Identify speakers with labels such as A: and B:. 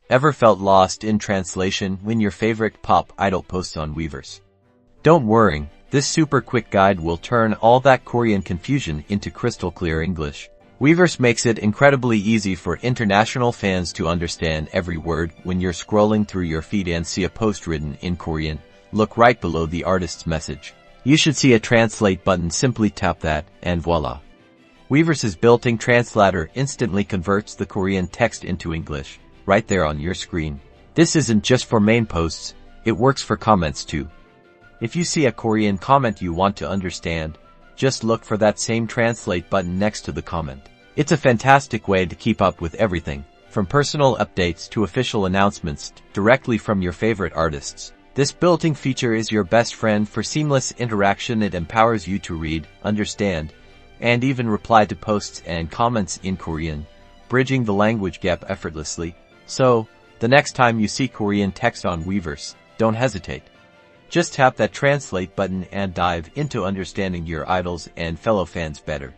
A: Ever felt lost in translation when your favorite pop idol posts on Weverse? Don't worry, this super quick guide will turn all that Korean confusion into crystal clear English. Weverse makes it incredibly easy for international fans to understand every word. When you're scrolling through your feed and see a post written in Korean, look right below the artist's message. You should see a translate button. Simply tap that, and voila. Weverse's built-in translator instantly converts the Korean text into English, right there on your screen. This isn't just for main posts, it works for comments too. If you see a Korean comment you want to understand, just look for that same translate button next to the comment. It's a fantastic way to keep up with everything, from personal updates to official announcements, directly from your favorite artists. This built-in feature is your best friend for seamless interaction. It empowers you to read, understand, and even reply to posts and comments in Korean, bridging the language gap effortlessly. So, the next time you see Korean text on Weverse, don't hesitate. Just tap that translate button and dive into understanding your idols and fellow fans better.